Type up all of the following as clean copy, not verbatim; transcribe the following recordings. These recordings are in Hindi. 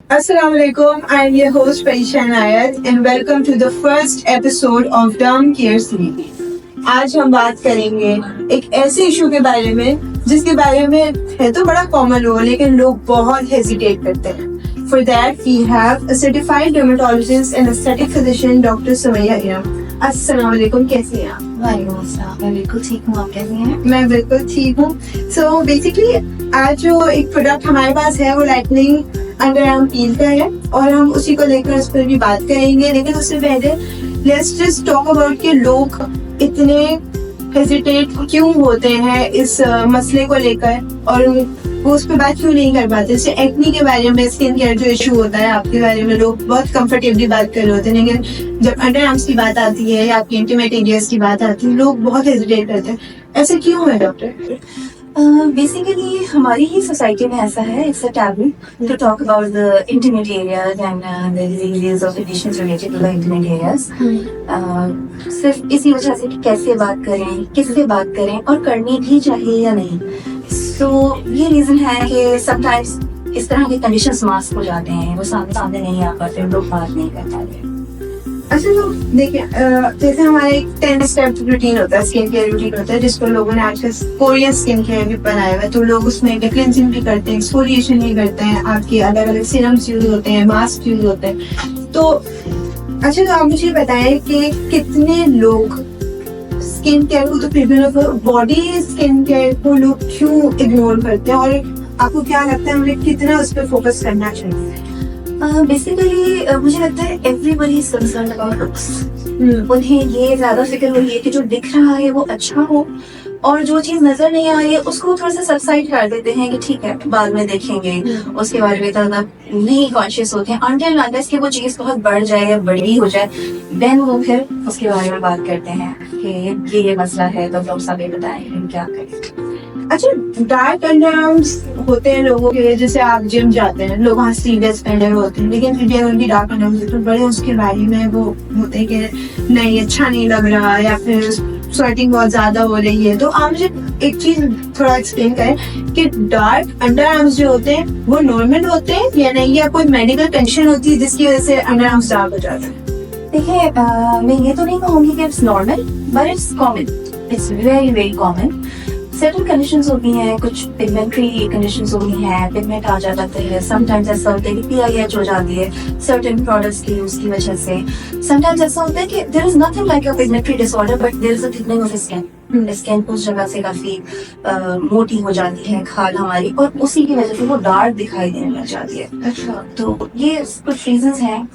Assalamu alaikum. I am your host Parisha Nayat and welcome to the first episode of Derm Care Series. आज हम बात करेंगे एक ऐसे इशू के बारे में जिसके बारे में है तो बड़ा कॉमन हो लेकिन लोग बहुत हेजिटेट करते हैं. For that we have a certified dermatologist and aesthetic physician Dr. Sumayya Iram. अस्सलाम वालेकुम, कैसी हैं आप? वालेकुम अस्सलाम, मैं बिल्कुल ठीक हूँ. आप कैसी हैं? मैं बिल्कुल ठीक हूँ. So basically आज जो एक प्रोडक्ट हमारे पास है वो लाइटनिंग अंडर आर्म पील का है और हम उसी को लेकर उस पर भी बात करेंगे. लेकिन उससे पहले लेट्स जस्ट टॉक अबाउट कि लोग इतने हेजिटेट क्यों होते हैं इस मसले को लेकर और वो उस पर बात क्यों नहीं कर पाते. जैसे एक्नी के बारे में, स्किन केयर जो इशू होता है आपके बारे में लोग बहुत कंफर्टेबली बात कर रहे होते हैं, लेकिन जब अंडर आर्म्स की बात आती है या आपकी इंटीमेट एरियाज की बात आती है लोग बहुत हेजिटेट करते हैं. ऐसे क्यों है डॉक्टर? बेसिकली हमारी ही सोसाइटी में ऐसा है. It's a taboo to talk about the intimate areas and the diseases और conditions related to the intimate areas. सिर्फ इसी वजह से कि कैसे बात करें, किससे बात करें और करनी भी चाहिए या नहीं. सो ये रीजन है कि समटाइम्स इस तरह के कंडीशंस मास्क हो जाते हैं, वो सामने नहीं आ पाते, लोग बात नहीं कर पाते. अच्छा तो देखिए जैसे हमारा एक 10 स्टेप रूटीन होता है, स्किन केयर रूटीन होता है जिसको लोगों ने आजकल कोरियन स्किन केयर भी बनाया हुआ है. तो लोग उसमें क्लेंजिंग भी करते हैं, एक्सफोलिएशन भी करते हैं, आपके अलग अलग सीरम्स यूज होते हैं, मास्क यूज होते हैं. तो अच्छा तो आप मुझे बताएं कि कितने लोग स्किन केयर को, तो फिर भी बॉडी स्किन केयर को लोग क्यों इग्नोर करते हैं और आपको क्या लगता है हमें कितना उस पर फोकस करना चाहिए? बेसिकली मुझे लगता है everybody is concerned about looks. उन्हें ये ज्यादा फिक्र हुई है कि जो दिख रहा है वो अच्छा हो और जो चीज नजर नहीं आ रही है उसको थोड़ा सा सबसाइड कर देते हैं कि ठीक है बाद में देखेंगे. उसके बारे में ज्यादा नहीं कॉन्शियस होते हैं अनटिल अनलेस कि वो चीज बहुत बढ़ जाए या बड़ी हो जाए, देन वो फिर उसके बारे में बात करते हैं कि ये मसला है तो डॉक्टर साहब ये बताएं हम क्या करें. अच्छा डार्क अंडर आर्म्स होते हैं लोगों के, जैसे आप जिम जाते हैं लोग वहाँ स्लीवलेस पहने हुए होते हैं लेकिन फिर भी अगर उनकी डार्क अंडर आर्म्स तो बड़े उसके बारे में वो होते हैं कि नहीं अच्छा नहीं लग रहा या फिर स्वेटिंग बहुत ज्यादा हो रही है. तो आप मुझे एक चीज थोड़ा एक्सप्लेन करें कि डार्क अंडर आर्म्स जो होते हैं वो नॉर्मल होते हैं या नहीं, या कोई मेडिकल कंडीशन होती है जिसकी वजह से अंडर आर्म्स डार्क हो जाते हैं? देखिए मैं ये तो नहीं कहूंगी कि it's normal but it's common. It's very very common. Certain conditions होती हैं, कुछ पिगमेंटरी कंडीशंस होती हैं, पिगमेंट आ जाता है. समटाइम्स ऐसा होता है कि PIH हो जाती है सर्टेन प्रोडक्ट्स की यूज की वजह से. समटाइम्स ऐसा होता है कि there is nothing like a pigmentary disorder but there is a thickening of skin. Skin उस जगह से काफी मोटी हो जाती है खाल हमारी और उसी की वजह से वो डार्क दिखाई देने लग जाती है. अच्छा तो ये कुछ रीजंस हैं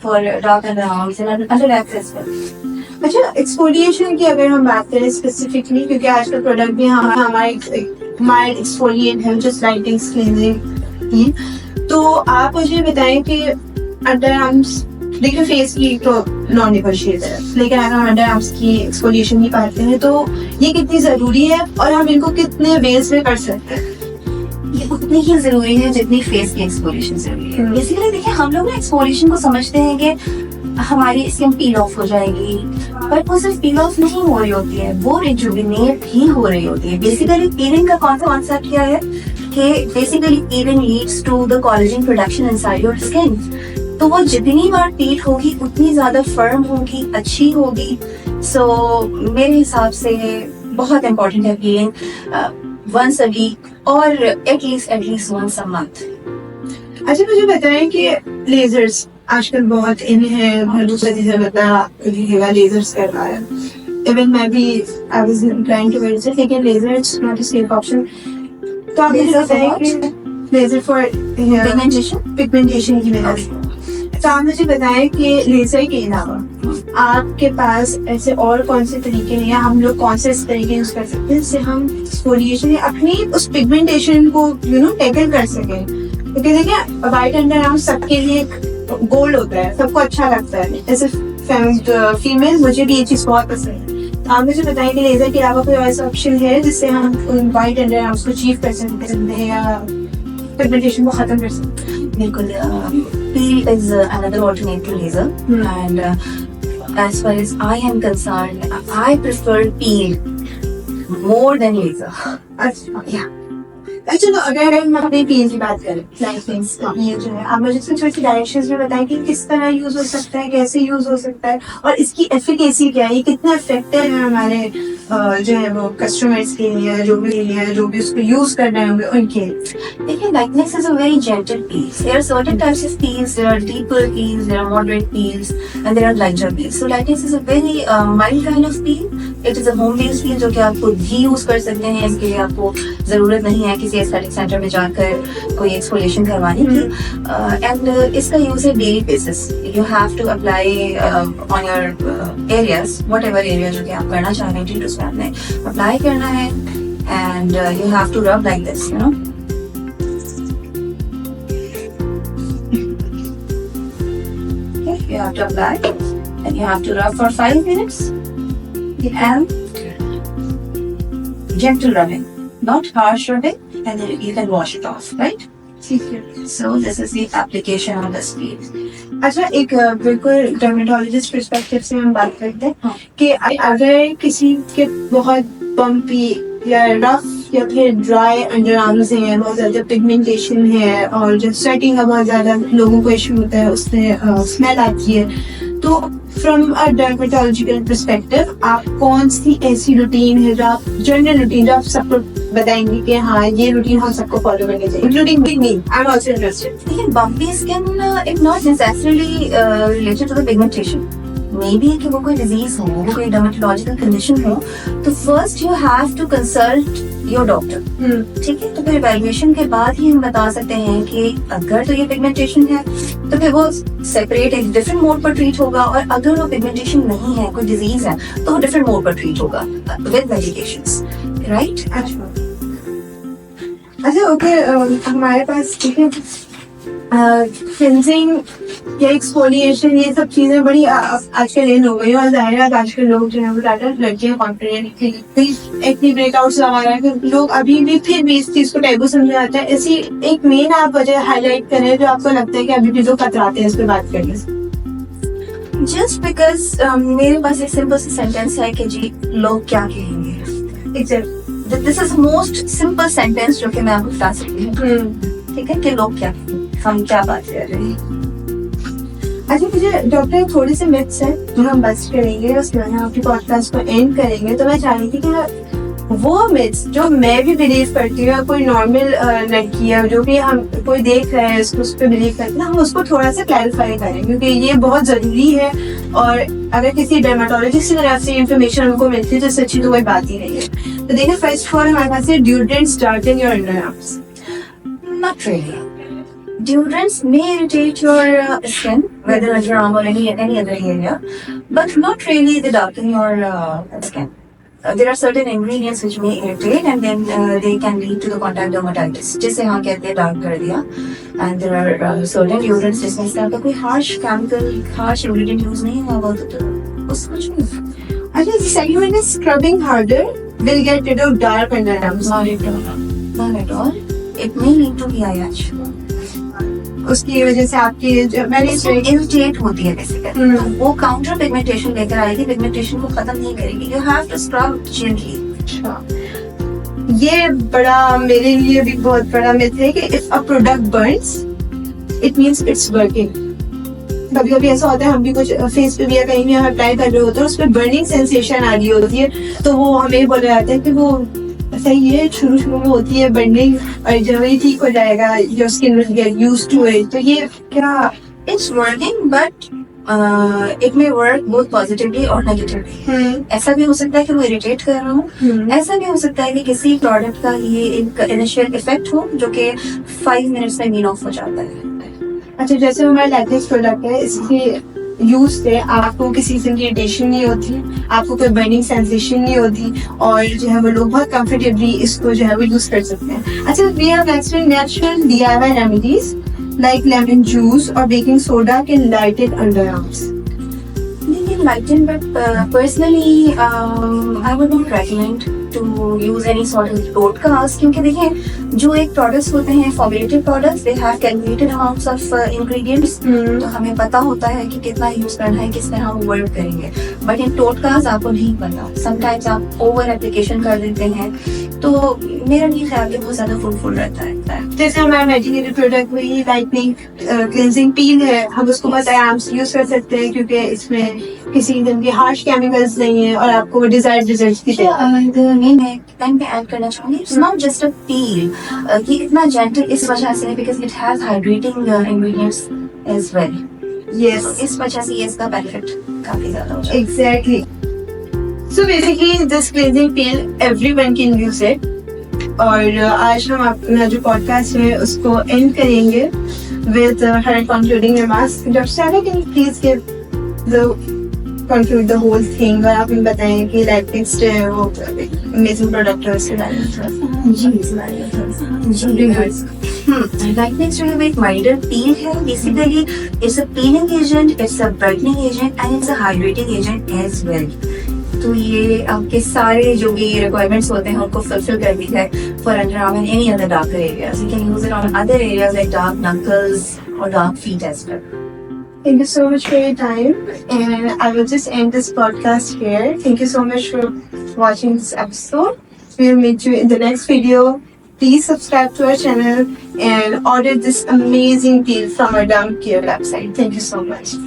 for dark underarms and underarms as well. अच्छा एक्सफोलिएशन की अगर हम बात करें स्पेसिफिकली, क्योंकि आजकल प्रोडक्ट भी हमारा माइल्ड एक्सफोलिएंट है जस्ट लाइटिंग क्लींजिंग. तो आप मुझे बताएं कि अंडर आर्म्स, देखिए फेस की तो नॉन नेगोशिएबल है लेकिन अगर हम अंडर आर्म्स की एक्सफोलिएशन की बात करें तो ये कितनी जरूरी है और हम इनको कितने वेज में कर सकते हैं? ये उतनी ही जरूरी है जितनी फेस की एक्सफोलिएशन जरूरी है. बेसिकली देखिए हम लोग ना एक्सफोलिएशन को समझते हैं कि हमारी स्किन पील ऑफ हो जाएगी, बट वो सिर्फ पील ऑफ नहीं हो रही होती है, वो रिजुविनेट भी हो रही होती है. बेसिकली पीलिंग का कॉन्सेप्ट क्या है कि basically peeling leads to the collagen production inside your skin. तो वो जितनी बार पील होगी उतनी ज्यादा फर्म होगी, अच्छी होगी. सो मेरे हिसाब से बहुत इंपॉर्टेंट है पीलिंग वंस अ वीक और एटलीस्ट वंस अ मंथ. अच्छा मुझे बताएं कि लेजर्स आजकल बहुत इन है, हर दूसरा चीज़ बता लेजर्स कर रहा है. इवन मैं भी I was trying to wear it लेकिन laser it's not a safe option. तो आप मुझे बताएं कि लेजर फॉर पिगमेंटेशन की वजह से. तो आप मुझे बताएं कि लेजर के अलावा आपके पास ऐसे और कौन से तरीके हैं या हम लोग कौन से इस तरीके यूज कर सकते हैं जिससे हम एक्सफोलिएशन या अपनी उस पिगमेंटेशन को टैकल कर सकें? क्योंकि देखिए वाइट अंडर आर्म्स सबके लिए गोल होता है, सबको अच्छा लगता है. ऐसे फीमेल मुझे भी ये चीज बहुत पसंद है. तो आप मुझे बताएं कि लेजर के अलावा कोई ऐसा ऑप्शन है जिससे हम उन वाइट अंडर आर्म्स को अचीव कर सकते हैं या पिगमेंटेशन को खत्म कर सकते हैं? बिल्कुल. Peel is another alternate to laser, and as far as I am concerned, I prefer peel more than laser. अच्छा Yeah. अच्छा, तो अगर हम अपने पील की बात करें, लाइसेंस ये जो है, आप मुझे इसमें थोड़ी सी डायरेक्शंस में बताएं कि किस तरह यूज हो सकता है, कैसे यूज हो सकता है, और इसकी एफिकेसी क्या है, ये कितना इफेक्टिव है हमारे जो है वो कस्टमर्स के लिए, जो भी उसको यूज कर रहे होंगे उनके लिए। देखिए, lightness is a very gentle peels. There are certain types of peels. There are deeper peels, there are moderate peels, and there are lighter peels. So lightness is a very mild kind of peel. It is a home based peel जो कि आप खुद भी यूज कर सकते हैं. इसके लिए आपको जरूरत नहीं है किसी एस्थेटिक सेंटर में जाकर कोई एक्सफोलिएशन करवाने की. एंड इसका यूज है daily basis. You have to apply on your areas, whatever area जो कि आप करना चाह रहे हैं, उसमें आपने अप्लाई करना है. And you have to rub like this, you know. You have to apply and you have to rub for 5 minutes and gentle rubbing, not harsh rubbing, and then you can wash it off, right? ठीक है. So this is the application of this peel. अच्छा, एक बिल्कुल डर्मेटोलॉजिस्ट पर्सपेक्टिव से हम बात करते हैं हाँ. कि अगर किसी के बहुत बम्पी या रफ या फिर ड्राई अंडर आर्म्स हैं, बहुत ज्यादा पिगमेंटेशन है और जो स्वेटिंग का बहुत ज्यादा लोगों को इशू होता है, उससे स्मेल आती है, तो फ्रॉम अ डर्मेटोलॉजिकल पर्सपेक्टिव आप कौन सी ऐसी रूटीन है जो आप जनरल रूटीन जो आप सबको बताएंगे कि हाँ ये रूटीन हम सबको फॉलो करनी चाहिए, including me, I am also interested. Again, bumpy skin is not necessarily related to the pigmentation. Maybe कि वो कोई disease हो, वो कोई dermatological condition हो, तो first you have to consult your doctor. ठीक है, तो फिर evaluation के बाद ही हम बता सकते हैं कि अगर तो ये pigmentation है तो फिर वो separate एक different mode पर treat होगा, और अगर वो pigmentation नहीं है, कोई disease है, तो वो different mode पर treat होगा with medications, right? अच्छा, ओके. हमारे पास ठीक है क्लिनजिंग या एक्सफोलिएशन, ये सब चीजें बड़ी आजकल इन हो गई, और जाहिर है आजकल लोग जो है वो ज्यादा लड़कियां कॉन्फिडेंट इतनी ब्रेकआउट्स लगा रहे हैं कि लोग अभी भी फिर भी इस चीज को टैबू समझा जाता है. ऐसी एक मेन आप वजह हाईलाइट करें जो आपको लगता है कि अभी भी लोग कतराते हैं इस पर बात करने से. Just because मेरे पास एक सिंपल सी सेंटेंस है कि जी लोग क्या कहेंगे. This is the most simple sentence जो कि मैं आपको बता सकती हूँ. ठीक है, कि लोग क्या कहेंगे, हम क्या बात कर रहे हैं. अच्छा, मुझे डॉक्टर थोड़े से मिथ्स हैं जो हम बस करेंगे, उसके बाद हम अपनी पॉडकास्ट को एंड करेंगे. तो मैं चाह रही थी कि वो मिथ्स जो मैं भी बिलीव करती हूँ, कोई नॉर्मल लड़की है जो भी हम कोई देख रहे हैं उसको उस पर बिलीव करते हैं, हम उसको थोड़ा सा क्लैरिफाई करें, क्योंकि ये बहुत जरूरी है. और अगर किसी डर्मेटोलॉजिस्ट की तरफ से इंफॉर्मेशन हमको मिलती है तो सच्ची तो कोई बात ही नहीं है. तो देखिए, फर्स्ट ऑफ ऑल हमारे पास है deodorant start in your underarms. Not really. Deodorants may irritate your skin, whether underarm or any other area, but not really they darken your skin. There are certain ingredients which may irritate, and then they can lead to the contact dermatitis, जिसे हम कहते हैं dark कर दिया. And there are certain deodorants जिसमें इस तरह का कोई harsh chemical, harsh ingredient use नहीं हुआ होता, तो उसको कुछ नहीं. अच्छा, the second one is scrubbing harder will get rid of dark underarms. Not at all. It may lead to BIH. उसकी वजह से आपकी मैंने इरिटेट होती है बेसिकली, तो वो काउंटर पिगमेंटेशन लेकर आएगी, पिगमेंटेशन को खत्म नहीं करेगी. You have to scrub gently. ये बड़ा मेरे लिए भी बहुत बड़ा मिथ है कि if a product Burns it means it's working. कभी कभी ऐसा होता है हम भी कुछ फेस पे भी या कहीं भी हम अप्लाई कर रहे होते हैं, उस पर बर्निंग सेंसेशन आ रही होती है, तो वो हमें बोला जाता है कि वो सही है, शुरू में होती है बर्निंग और जब ये ठीक हो जाएगा your skin will get used to it. तो ये क्या, it's working but it may work both positively और नेगेटिवली. ऐसा भी हो सकता है कि वो इरिटेट कर रहा हूँ, ऐसा भी हो सकता है कि किसी प्रोडक्ट का ये एक इनिशियल इफेक्ट हो जो कि 5 मिनट्स में मीन ऑफ हो जाता है. अच्छा, जैसे हमारा लैटेक्स प्रोडक्ट है, इसके यूज से आपको किसी किस्म की इरिटेशन नहीं होती, आपको कोई बर्निंग सेंसेशन नहीं होती, और जो है वो लोग बहुत कंफर्टेबली इसको जो है वो यूज कर सकते हैं. अच्छा, we have natural DIY remedies like lemon juice और baking soda can lighten underarms. Lighten, but personally I would not recommend to use any sort of broadcast, क्योंकि देखिए जो एक प्रोडक्ट्स होते हैं formulated products, they have calculated amounts of ingredients, तो हमें पता होता है कि कितना यूज करना है, किस तरह हम वर्क करेंगे। बट इन टोटकास आपको नहीं पता, समटाइम्स आप ओवर एप्लीकेशन कर देते हैं, तो मेरा नहीं ख्याल कि बहुत ज्यादा फ्रूटफुल रहता है। जैसे हमारा मेडिकेटेड प्रोडक्ट वही लाइटनिंग क्लिनजिंग पील है, हम उसको बस आराम से यूज कर सकते हैं क्योंकि इसमें किसी किस्म के हार्श केमिकल्स नहीं है और आपको वो डिजायर्ड रिजल्ट्स भी देगा। मैं टाइम पे ऐड करना चाहूंगी, it's not just a peel, ये इतना जेंटल इस वजह से है because it has hydrating ingredients as well. Yes, इस वजह से ये इसका बेनिफिट काफी ज्यादा हो जाता है। Exactly. So basically this cleansing peel everyone can use it. और आज हम अपना जो पॉडकास्ट है उसको एंड करेंगे with her concluding remarks. Doctor साहब, can you please give the conclude the whole thing और आप हमें बताएं कि लाइटनिक्स जो है वो अमेजिंग प्रोडक्ट है, उसके बारे में। लाइटनिक्स जो है वो एक माइल्डर पील है। Basically it's a peeling agent, it's a brightening agent and it's a hydrating agent as well. तो ये आपके सारे जो भी रिक्वायरमेंट्स होते हैं उनको फुलफिल करती है for underarm and any other darker areas. You can use it on other areas like dark knuckles और dark feet as well. Thank you so much for your time, and I will just end this podcast here. Thank you so much for watching this episode. We'll meet you in the next video. Please subscribe to our channel and order this amazing peel from our Derm Care website. Thank you so much.